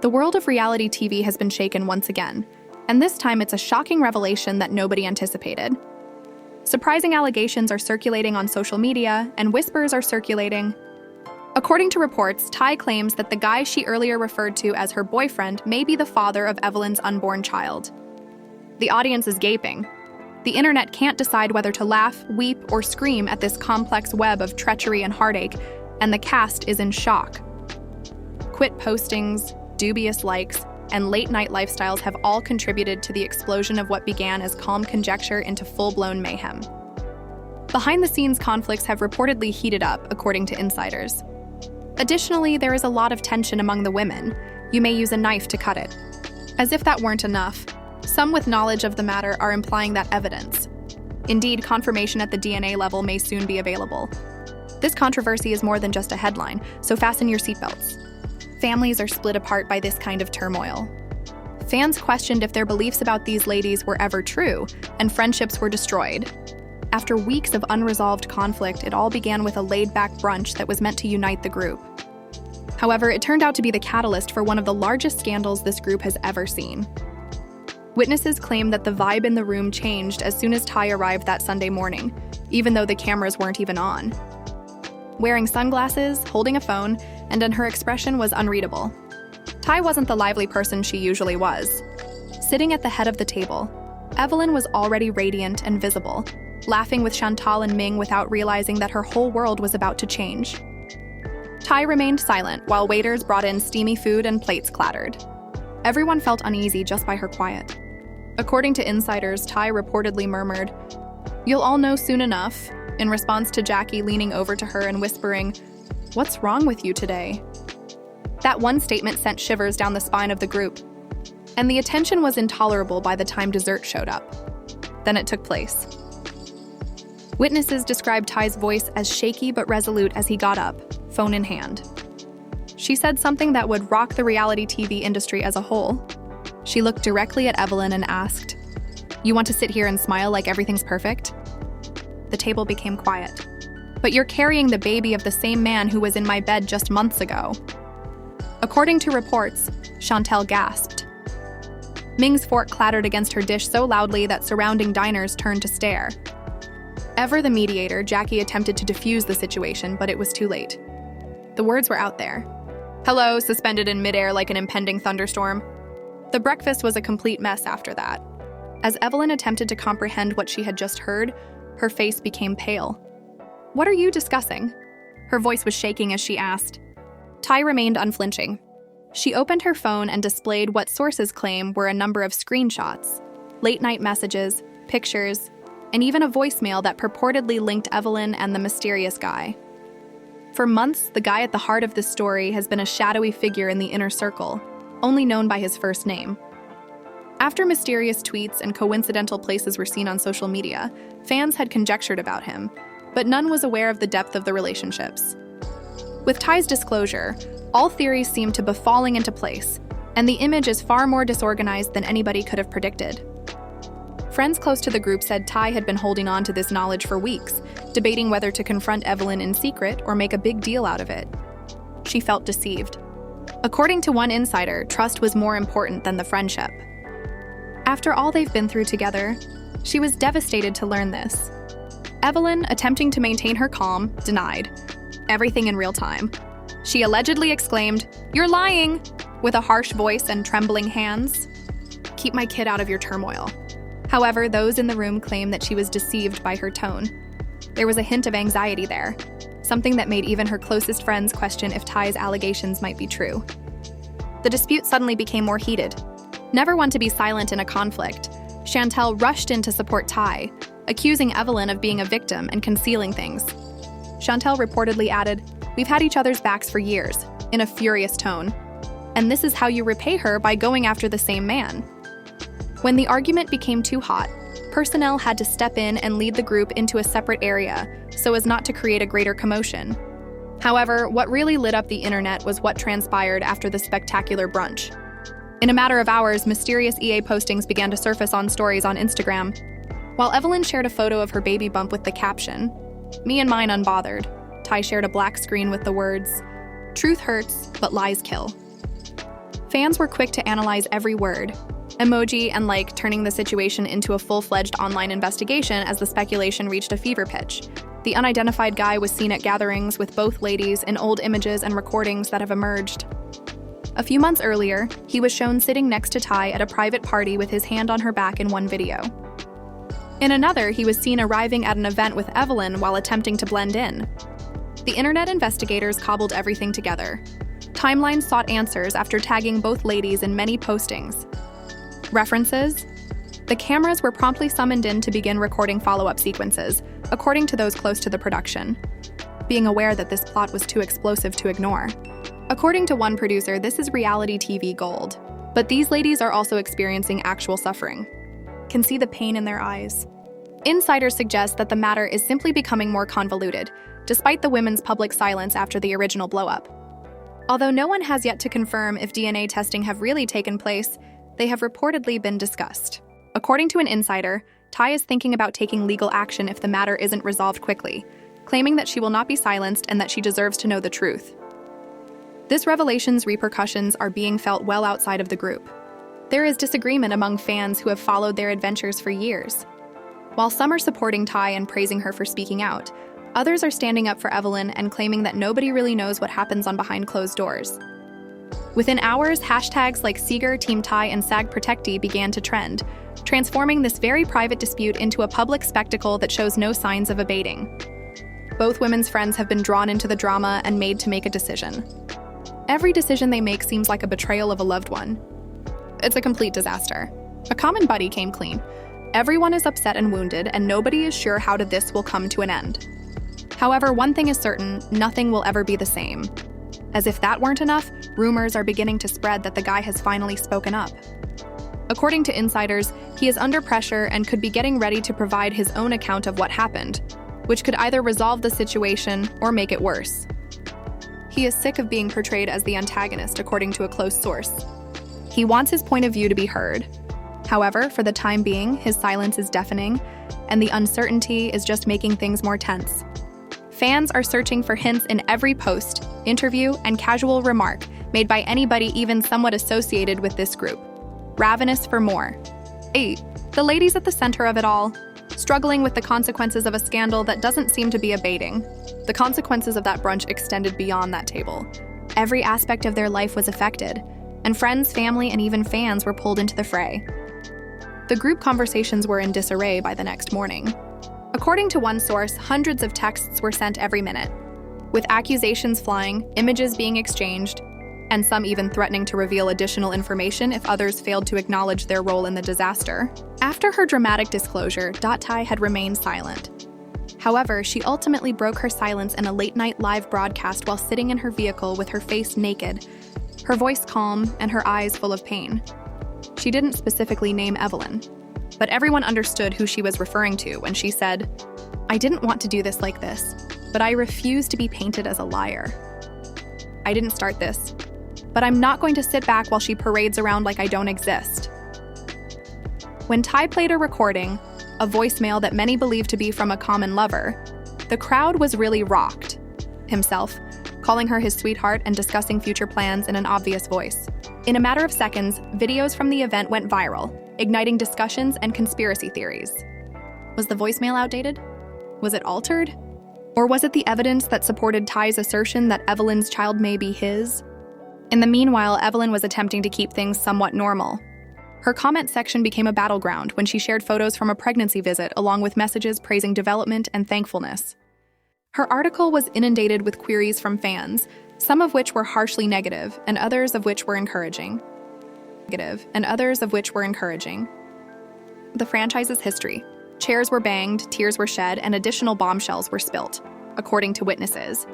The world of reality TV has been shaken once again, and this time it's a shocking revelation that nobody anticipated. Surprising allegations are circulating on social media, and whispers are circulating. According to reports, Ty claims that the guy she earlier referred to as her boyfriend may be the father of Evelyn's unborn child. The audience is gaping. The internet can't decide whether to laugh, weep, or scream at this complex web of treachery and heartache, and the cast is in shock. Quit postings, dubious likes, and late-night lifestyles have all contributed to the explosion of what began as calm conjecture into full-blown mayhem. Behind-the-scenes conflicts have reportedly heated up, according to insiders. Additionally, there is a lot of tension among the women. You may use a knife to cut it. As if that weren't enough, some with knowledge of the matter are implying that evidence. Indeed, confirmation at the DNA level may soon be available. This controversy is more than just a headline, so fasten your seatbelts. Families are split apart by this kind of turmoil. Fans questioned if their beliefs about these ladies were ever true, and friendships were destroyed. After weeks of unresolved conflict, it all began with a laid-back brunch that was meant to unite the group. However, it turned out to be the catalyst for one of the largest scandals this group has ever seen. Witnesses claim that the vibe in the room changed as soon as Ty arrived that Sunday morning, even though the cameras weren't even on. Wearing sunglasses, holding a phone, and her expression was unreadable. Ty wasn't the lively person she usually was. Sitting at the head of the table, Evelyn was already radiant and visible, laughing with Chantal and Ming without realizing that her whole world was about to change. Ty remained silent while waiters brought in steamy food and plates clattered. Everyone felt uneasy just by her quiet. According to insiders, Ty reportedly murmured, "You'll all know soon enough," in response to Jackie leaning over to her and whispering, "What's wrong with you today?" That one statement sent shivers down the spine of the group, and the attention was intolerable by the time dessert showed up. Then it took place. Witnesses described Ty's voice as shaky but resolute as he got up, phone in hand. She said something that would rock the reality TV industry as a whole. She looked directly at Evelyn and asked, "You want to sit here and smile like everything's perfect?" The table became quiet. "But you're carrying the baby of the same man who was in my bed just months ago." According to reports, Chantal gasped. Ming's fork clattered against her dish so loudly that surrounding diners turned to stare. Ever the mediator, Jackie attempted to defuse the situation, but it was too late. The words were out there. "Hello," suspended in midair like an impending thunderstorm. The breakfast was a complete mess after that. As Evelyn attempted to comprehend what she had just heard, her face became pale. "What are you discussing?" Her voice was shaking as she asked. Ty remained unflinching. She opened her phone and displayed what sources claim were a number of screenshots, late-night messages, pictures, and even a voicemail that purportedly linked Evelyn and the mysterious guy. For months, the guy at the heart of this story has been a shadowy figure in the inner circle, only known by his first name. After mysterious tweets and coincidental places were seen on social media, fans had conjectured about him, but none was aware of the depth of the relationships. With Ty's disclosure, all theories seem to be falling into place, and the image is far more disorganized than anybody could have predicted. Friends close to the group said Ty had been holding on to this knowledge for weeks, debating whether to confront Evelyn in secret or make a big deal out of it. She felt deceived. According to one insider, trust was more important than the friendship. After all they've been through together, she was devastated to learn this. Evelyn, attempting to maintain her calm, denied everything in real time. She allegedly exclaimed, "You're lying!" with a harsh voice and trembling hands. "Keep my kid out of your turmoil." However, those in the room claim that she was deceived by her tone. There was a hint of anxiety there, something that made even her closest friends question if Ty's allegations might be true. The dispute suddenly became more heated. Never one to be silent in a conflict, Chantal rushed in to support Ty, accusing Evelyn of being a victim and concealing things. Chantal reportedly added, "We've had each other's backs for years," in a furious tone. "And this is how you repay her, by going after the same man." When the argument became too hot, personnel had to step in and lead the group into a separate area so as not to create a greater commotion. However, what really lit up the internet was what transpired after the spectacular brunch. In a matter of hours, mysterious EA postings began to surface on stories on Instagram. While Evelyn shared a photo of her baby bump with the caption, "Me and mine unbothered," Ty shared a black screen with the words, "Truth hurts, but lies kill." Fans were quick to analyze every word, emoji and like, turning the situation into a full-fledged online investigation as the speculation reached a fever pitch. The unidentified guy was seen at gatherings with both ladies in old images and recordings that have emerged. A few months earlier, he was shown sitting next to Ty at a private party with his hand on her back in one video. In another, he was seen arriving at an event with Evelyn while attempting to blend in. The internet investigators cobbled everything together. Timelines sought answers after tagging both ladies in many postings. References? The cameras were promptly summoned in to begin recording follow-up sequences, according to those close to the production, being aware that this plot was too explosive to ignore. According to one producer, this is reality TV gold. But these ladies are also experiencing actual suffering. Can see the pain in their eyes. Insiders suggest that the matter is simply becoming more convoluted, despite the women's public silence after the original blow-up. Although no one has yet to confirm if DNA testing have really taken place, they have reportedly been discussed. According to an insider, Ty is thinking about taking legal action if the matter isn't resolved quickly, claiming that she will not be silenced and that she deserves to know the truth. This revelation's repercussions are being felt well outside of the group. There is disagreement among fans who have followed their adventures for years. While some are supporting Ty and praising her for speaking out, others are standing up for Evelyn and claiming that nobody really knows what happens on behind closed doors. Within hours, hashtags like Seeger, Team Ty, and SAG Protectee began to trend, transforming this very private dispute into a public spectacle that shows no signs of abating. Both women's friends have been drawn into the drama and made to make a decision. Every decision they make seems like a betrayal of a loved one. It's a complete disaster. A common buddy came clean. Everyone is upset and wounded, and nobody is sure how this will come to an end. However, one thing is certain, nothing will ever be the same. As if that weren't enough, rumors are beginning to spread that the guy has finally spoken up. According to insiders, he is under pressure and could be getting ready to provide his own account of what happened, which could either resolve the situation or make it worse. He is sick of being portrayed as the antagonist, according to a close source. He wants his point of view to be heard. However, for the time being, his silence is deafening, and the uncertainty is just making things more tense. Fans are searching for hints in every post, interview, and casual remark made by anybody even somewhat associated with this group. Ravenous for more. 8. The ladies at the center of it all, struggling with the consequences of a scandal that doesn't seem to be abating. The consequences of that brunch extended beyond that table. Every aspect of their life was affected, and friends, family, and even fans were pulled into the fray. The group conversations were in disarray by the next morning. According to one source, hundreds of texts were sent every minute, with accusations flying, images being exchanged, and some even threatening to reveal additional information if others failed to acknowledge their role in the disaster. After her dramatic disclosure, Ty had remained silent. However, she ultimately broke her silence in a late-night live broadcast while sitting in her vehicle with her face naked, her voice calm, and her eyes full of pain. She didn't specifically name Evelyn, but everyone understood who she was referring to when she said, "I didn't want to do this like this, but I refuse to be painted as a liar. I didn't start this, but I'm not going to sit back while she parades around like I don't exist." When Ty played a recording, a voicemail that many believe to be from a common lover, the crowd was really rocked. Himself, calling her his sweetheart and discussing future plans in an obvious voice. In a matter of seconds, videos from the event went viral, igniting discussions and conspiracy theories. Was the voicemail outdated? Was it altered? Or was it the evidence that supported Ty's assertion that Evelyn's child may be his? In the meanwhile, Evelyn was attempting to keep things somewhat normal. Her comment section became a battleground when she shared photos from a pregnancy visit along with messages praising development and thankfulness. Her article was inundated with queries from fans, some of which were harshly negative and others of which were encouraging. The franchise's history. Chairs were banged, tears were shed, and additional bombshells were spilt, according to witnesses,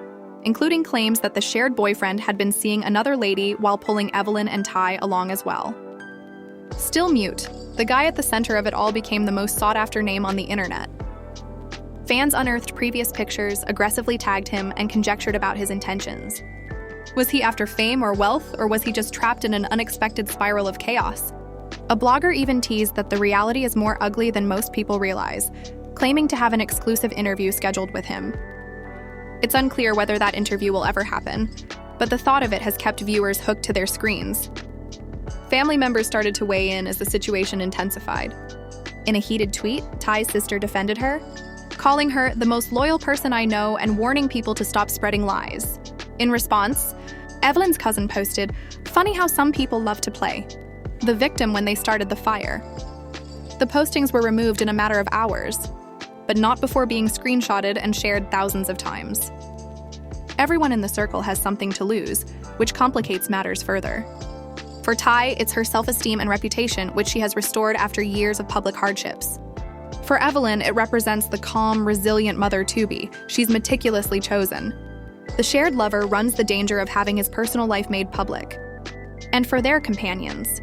including claims that the shared boyfriend had been seeing another lady while pulling Evelyn and Ty along as well. Still mute, the guy at the center of it all became the most sought-after name on the internet. Fans unearthed previous pictures, aggressively tagged him, and conjectured about his intentions. Was he after fame or wealth, or was he just trapped in an unexpected spiral of chaos? A blogger even teased that the reality is more ugly than most people realize, claiming to have an exclusive interview scheduled with him. It's unclear whether that interview will ever happen, but the thought of it has kept viewers hooked to their screens. Family members started to weigh in as the situation intensified. In a heated tweet, Ty's sister defended her, calling her the most loyal person I know and warning people to stop spreading lies. In response, Evelyn's cousin posted, "Funny how some people love to play the victim when they started the fire." The postings were removed in a matter of hours, but not before being screenshotted and shared thousands of times. Everyone in the circle has something to lose, which complicates matters further. For Ty, it's her self-esteem and reputation, which she has restored after years of public hardships. For Evelyn, it represents the calm, resilient mother to be she's meticulously chosen. The shared lover runs the danger of having his personal life made public. And for their companions,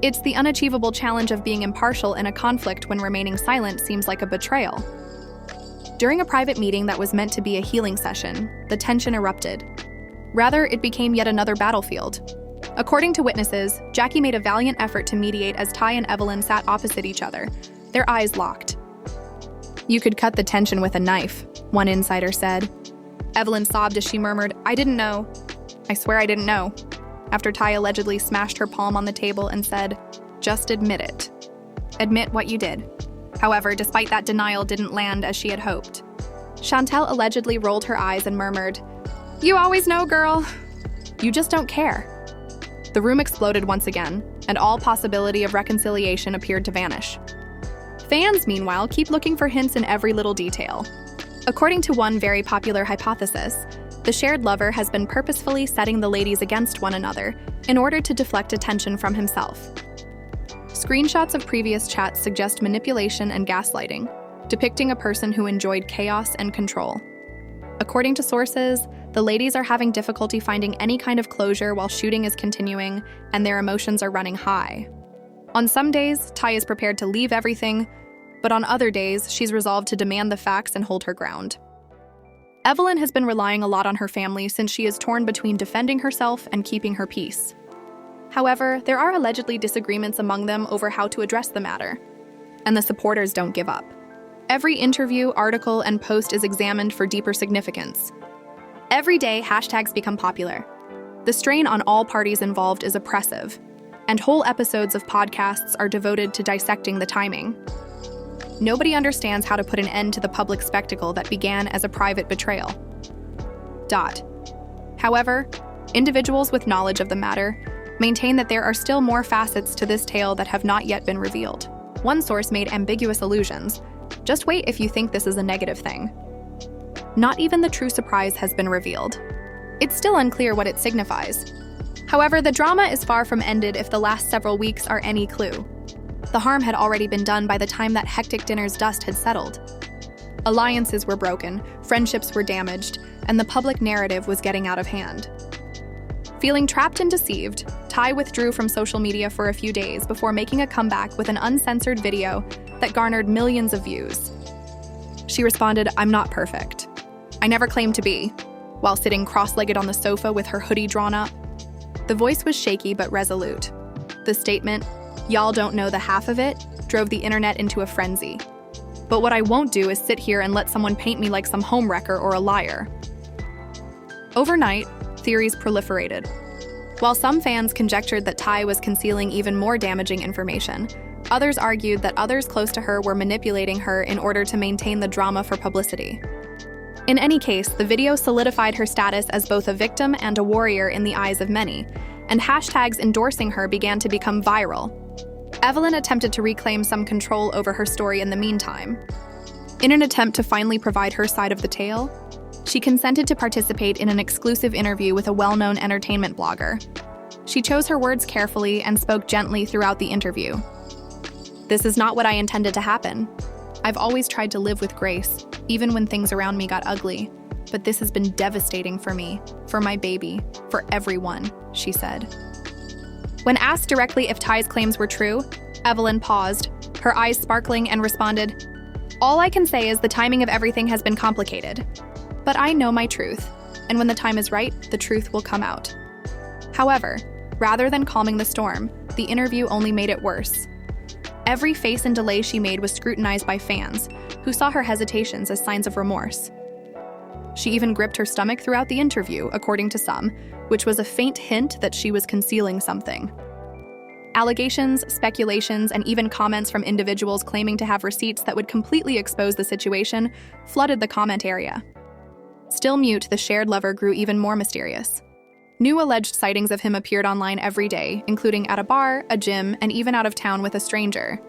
it's the unachievable challenge of being impartial in a conflict when remaining silent seems like a betrayal. During a private meeting that was meant to be a healing session, the tension erupted. Rather, it became yet another battlefield. According to witnesses, Jackie made a valiant effort to mediate as Ty and Evelyn sat opposite each other, their eyes locked. "You could cut the tension with a knife," one insider said. Evelyn sobbed as she murmured, "I didn't know. I swear I didn't know," after Ty allegedly smashed her palm on the table and said, "Just admit it. Admit what you did." However, despite that, denial didn't land as she had hoped. Chantel allegedly rolled her eyes and murmured, "You always know, girl. You just don't care." The room exploded once again, and all possibility of reconciliation appeared to vanish. Fans, meanwhile, keep looking for hints in every little detail. According to one very popular hypothesis, the shared lover has been purposefully setting the ladies against one another in order to deflect attention from himself. Screenshots of previous chats suggest manipulation and gaslighting, depicting a person who enjoyed chaos and control. According to sources, the ladies are having difficulty finding any kind of closure while shooting is continuing, and their emotions are running high. On some days, Ty is prepared to leave everything, but on other days, she's resolved to demand the facts and hold her ground. Evelyn has been relying a lot on her family since she is torn between defending herself and keeping her peace. However, there are allegedly disagreements among them over how to address the matter, and the supporters don't give up. Every interview, article, and post is examined for deeper significance. Every day, hashtags become popular. The strain on all parties involved is oppressive, and whole episodes of podcasts are devoted to dissecting the timing. Nobody understands how to put an end to the public spectacle that began as a private betrayal. However, individuals with knowledge of the matter maintain that there are still more facets to this tale that have not yet been revealed. One source made ambiguous allusions. "Just wait if you think this is a negative thing." Not even the true surprise has been revealed. It's still unclear what it signifies. However, the drama is far from ended if the last several weeks are any clue. The harm had already been done by the time that hectic dinner's dust had settled. Alliances were broken, friendships were damaged, and the public narrative was getting out of hand. Feeling trapped and deceived, Ty withdrew from social media for a few days before making a comeback with an uncensored video that garnered millions of views. She responded, "I'm not perfect. I never claimed to be," while sitting cross-legged on the sofa with her hoodie drawn up. The voice was shaky but resolute. The statement, "Y'all don't know the half of it," drove the internet into a frenzy. "But what I won't do is sit here and let someone paint me like some homewrecker or a liar." Overnight, theories proliferated. While some fans conjectured that Ty was concealing even more damaging information, others argued that others close to her were manipulating her in order to maintain the drama for publicity. In any case, the video solidified her status as both a victim and a warrior in the eyes of many, and hashtags endorsing her began to become viral. Evelyn attempted to reclaim some control over her story in the meantime. In an attempt to finally provide her side of the tale, she consented to participate in an exclusive interview with a well-known entertainment blogger. She chose her words carefully and spoke gently throughout the interview. "This is not what I intended to happen. I've always tried to live with grace, even when things around me got ugly. But this has been devastating for me, for my baby, for everyone," she said. When asked directly if Ty's claims were true, Evelyn paused, her eyes sparkling, and responded, "All I can say is the timing of everything has been complicated. But I know my truth, and when the time is right, the truth will come out." However, rather than calming the storm, the interview only made it worse. Every face and delay she made was scrutinized by fans, who saw her hesitations as signs of remorse. She even gripped her stomach throughout the interview, according to some, which was a faint hint that she was concealing something. Allegations, speculations, and even comments from individuals claiming to have receipts that would completely expose the situation flooded the comment area. Still mute, the shared lover grew even more mysterious. New alleged sightings of him appeared online every day, including at a bar, a gym, and even out of town with a stranger.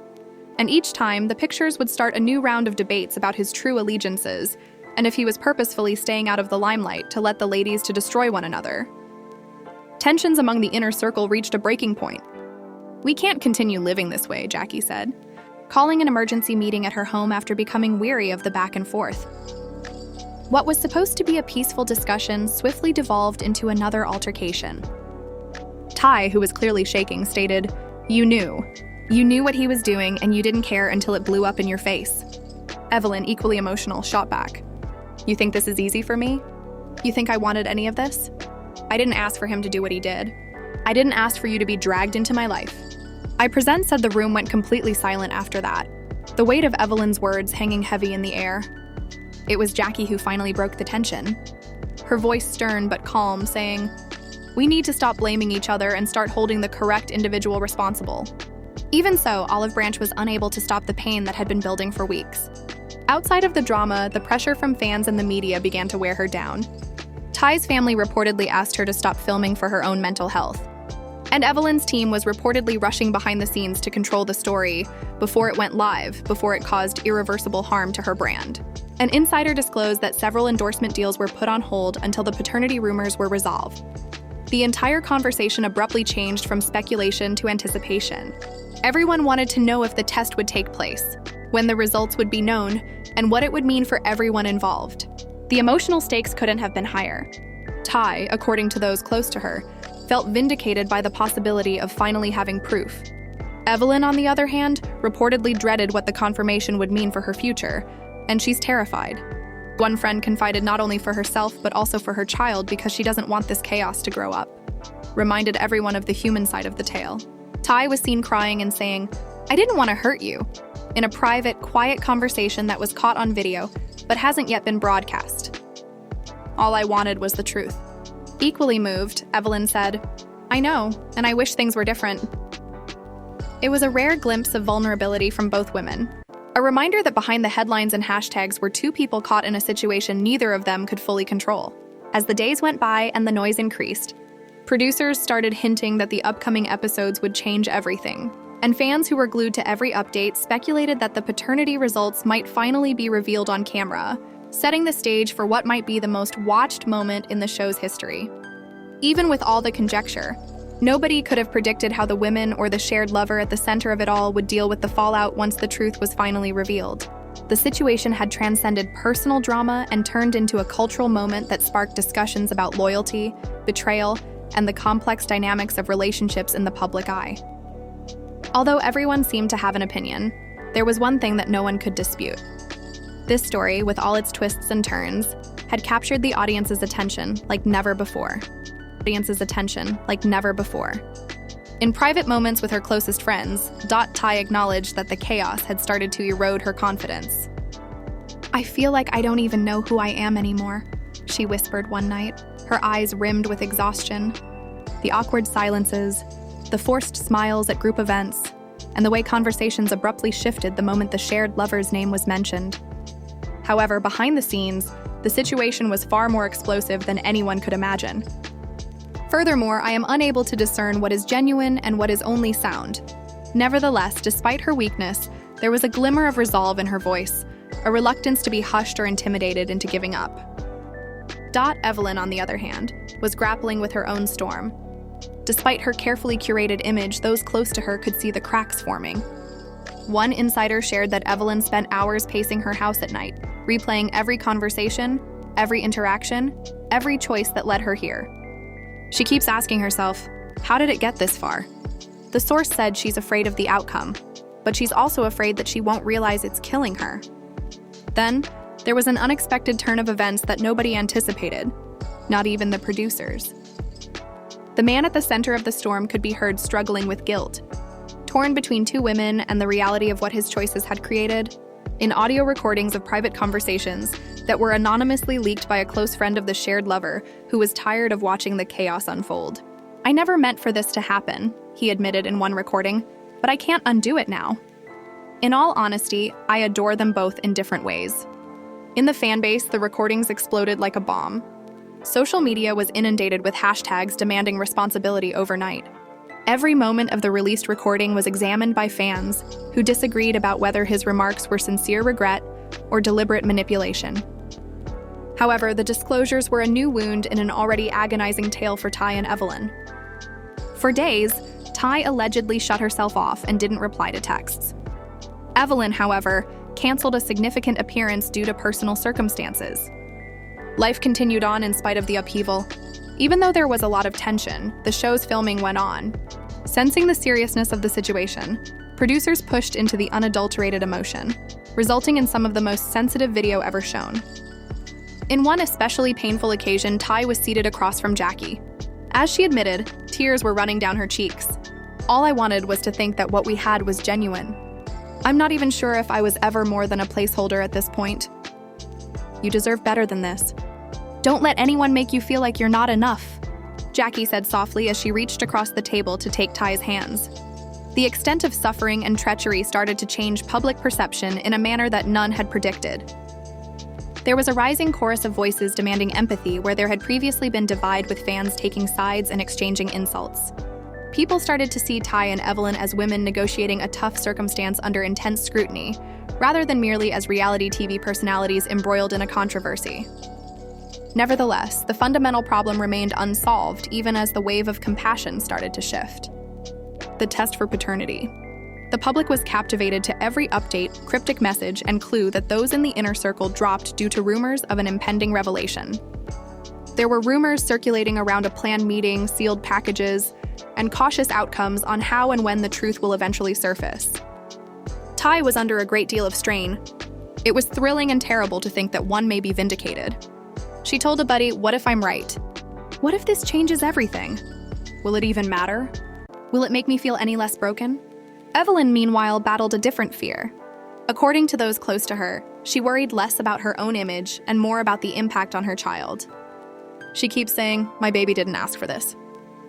And each time, the pictures would start a new round of debates about his true allegiances, and if he was purposefully staying out of the limelight to let the ladies to destroy one another. Tensions among the inner circle reached a breaking point. "We can't continue living this way," Jackie said, calling an emergency meeting at her home after becoming weary of the back and forth. What was supposed to be a peaceful discussion swiftly devolved into another altercation. Ty, who was clearly shaking, stated, "You knew. You knew what he was doing, and you didn't care until it blew up in your face." Evelyn, equally emotional, shot back. "You think this is easy for me? You think I wanted any of this? I didn't ask for him to do what he did. I didn't ask for you to be dragged into my life." Said the room went completely silent after that, the weight of Evelyn's words hanging heavy in the air. It was Jackie who finally broke the tension. Her voice stern but calm, saying, "We need to stop blaming each other and start holding the correct individual responsible." Even so, Olive Branch was unable to stop the pain that had been building for weeks. Outside of the drama, the pressure from fans and the media began to wear her down. Ty's family reportedly asked her to stop filming for her own mental health. And Evelyn's team was reportedly rushing behind the scenes to control the story before it went live, before it caused irreversible harm to her brand. An insider disclosed that several endorsement deals were put on hold until the paternity rumors were resolved. The entire conversation abruptly changed from speculation to anticipation. Everyone wanted to know if the test would take place, when the results would be known, and what it would mean for everyone involved. The emotional stakes couldn't have been higher. Ty, according to those close to her, felt vindicated by the possibility of finally having proof. Evelyn, on the other hand, reportedly dreaded what the confirmation would mean for her future, and she's terrified. One friend confided not only for herself but also for her child because she doesn't want this chaos to grow up. Reminded everyone of the human side of the tale. Ty was seen crying and saying, "I didn't want to hurt you," in a private, quiet conversation that was caught on video but hasn't yet been broadcast. "All I wanted was the truth." Equally moved, Evelyn said, "I know, and I wish things were different." It was a rare glimpse of vulnerability from both women. A reminder that behind the headlines and hashtags were two people caught in a situation neither of them could fully control. As the days went by and the noise increased, producers started hinting that the upcoming episodes would change everything, and fans who were glued to every update speculated that the paternity results might finally be revealed on camera, setting the stage for what might be the most watched moment in the show's history. Even with all the conjecture, nobody could have predicted how the women or the shared lover at the center of it all would deal with the fallout once the truth was finally revealed. The situation had transcended personal drama and turned into a cultural moment that sparked discussions about loyalty, betrayal, and the complex dynamics of relationships in the public eye. Although everyone seemed to have an opinion, there was one thing that no one could dispute. This story, with all its twists and turns, had captured the audience's attention like never before. In private moments with her closest friends, Ty acknowledged that the chaos had started to erode her confidence. "I feel like I don't even know who I am anymore," she whispered one night, her eyes rimmed with exhaustion. The awkward silences, the forced smiles at group events, and the way conversations abruptly shifted the moment the shared lover's name was mentioned. However, behind the scenes, the situation was far more explosive than anyone could imagine. Furthermore, I am unable to discern what is genuine and what is only sound. Nevertheless, despite her weakness, there was a glimmer of resolve in her voice, a reluctance to be hushed or intimidated into giving up. Evelyn, on the other hand, was grappling with her own storm. Despite her carefully curated image, those close to her could see the cracks forming. One insider shared that Evelyn spent hours pacing her house at night, replaying every conversation, every interaction, every choice that led her here. She keeps asking herself, how did it get this far? The source said she's afraid of the outcome, but she's also afraid that she won't realize it's killing her. Then, there was an unexpected turn of events that nobody anticipated, not even the producers. The man at the center of the storm could be heard struggling with guilt, torn between two women and the reality of what his choices had created, in audio recordings of private conversations that were anonymously leaked by a close friend of the shared lover who was tired of watching the chaos unfold. "I never meant for this to happen," he admitted in one recording, "but I can't undo it now." In all honesty, I adore them both in different ways. In the fanbase, the recordings exploded like a bomb. Social media was inundated with hashtags demanding responsibility overnight. Every moment of the released recording was examined by fans who disagreed about whether his remarks were sincere regret or deliberate manipulation. However, the disclosures were a new wound in an already agonizing tale for Ty and Evelyn. For days, Ty allegedly shut herself off and didn't reply to texts. Evelyn, however, canceled a significant appearance due to personal circumstances. Life continued on in spite of the upheaval. Even though there was a lot of tension, the show's filming went on. Sensing the seriousness of the situation, producers pushed into the unadulterated emotion, resulting in some of the most sensitive video ever shown. In one especially painful occasion, Ty was seated across from Jackie. As she admitted, tears were running down her cheeks. "All I wanted was to think that what we had was genuine. I'm not even sure if I was ever more than a placeholder at this point. You deserve better than this. Don't let anyone make you feel like you're not enough," Jackie said softly as she reached across the table to take Ty's hands. The extent of suffering and treachery started to change public perception in a manner that none had predicted. There was a rising chorus of voices demanding empathy where there had previously been divide, with fans taking sides and exchanging insults. People started to see Ty and Evelyn as women negotiating a tough circumstance under intense scrutiny, rather than merely as reality TV personalities embroiled in a controversy. Nevertheless, the fundamental problem remained unsolved even as the wave of compassion started to shift. The test for paternity. The public was captivated to every update, cryptic message, and clue that those in the inner circle dropped due to rumors of an impending revelation. There were rumors circulating around a planned meeting, sealed packages, and cautious outcomes on how and when the truth will eventually surface. Ty was under a great deal of strain. It was thrilling and terrible to think that one may be vindicated. She told a buddy, "What if I'm right? What if this changes everything? Will it even matter? Will it make me feel any less broken?" Evelyn, meanwhile, battled a different fear. According to those close to her, she worried less about her own image and more about the impact on her child. She keeps saying, "My baby didn't ask for this."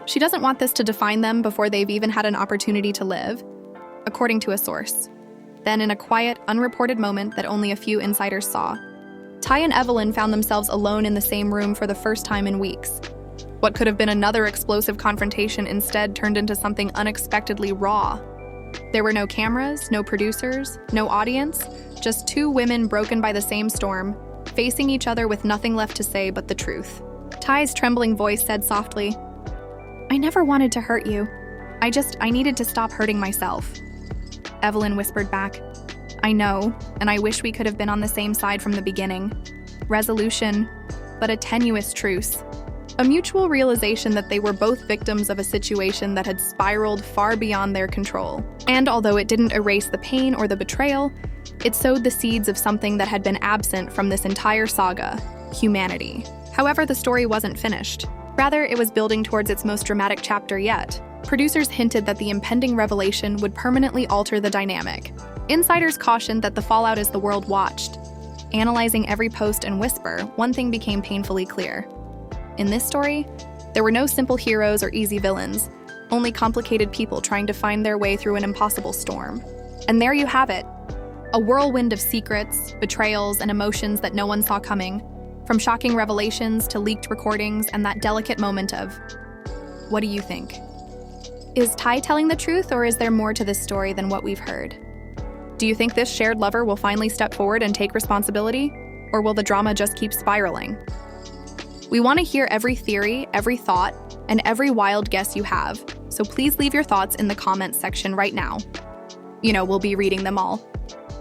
She doesn't want this to define them before they've even had an opportunity to live, according to a source. Then, in a quiet, unreported moment that only a few insiders saw, Ty and Evelyn found themselves alone in the same room for the first time in weeks. What could have been another explosive confrontation instead turned into something unexpectedly raw. There were no cameras, no producers, no audience, just two women broken by the same storm, facing each other with nothing left to say but the truth. Ty's trembling voice said softly, "I never wanted to hurt you. I needed to stop hurting myself." Evelyn whispered back, "I know, and I wish we could have been on the same side from the beginning. Resolution, but a tenuous truce. A mutual realization that they were both victims of a situation that had spiraled far beyond their control. And although it didn't erase the pain or the betrayal, it sowed the seeds of something that had been absent from this entire saga, humanity." However, the story wasn't finished. Rather, it was building towards its most dramatic chapter yet. Producers hinted that the impending revelation would permanently alter the dynamic. Insiders cautioned that the fallout as the world watched. Analyzing every post and whisper, one thing became painfully clear. In this story, there were no simple heroes or easy villains, only complicated people trying to find their way through an impossible storm. And there you have it. A whirlwind of secrets, betrayals, and emotions that no one saw coming, from shocking revelations to leaked recordings and that delicate moment of, what do you think? Is Ty telling the truth, or is there more to this story than what we've heard? Do you think this shared lover will finally step forward and take responsibility, or will the drama just keep spiraling? We want to hear every theory, every thought, and every wild guess you have, so please leave your thoughts in the comments section right now. We'll be reading them all.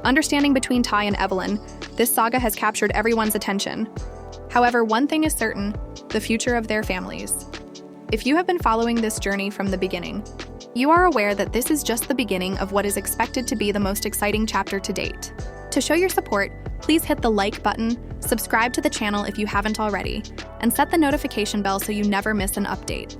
Understanding between Ty and Evelyn, this saga has captured everyone's attention. However, one thing is certain, the future of their families. If you have been following this journey from the beginning, you are aware that this is just the beginning of what is expected to be the most exciting chapter to date. To show your support, please hit the like button, subscribe to the channel if you haven't already, and set the notification bell so you never miss an update.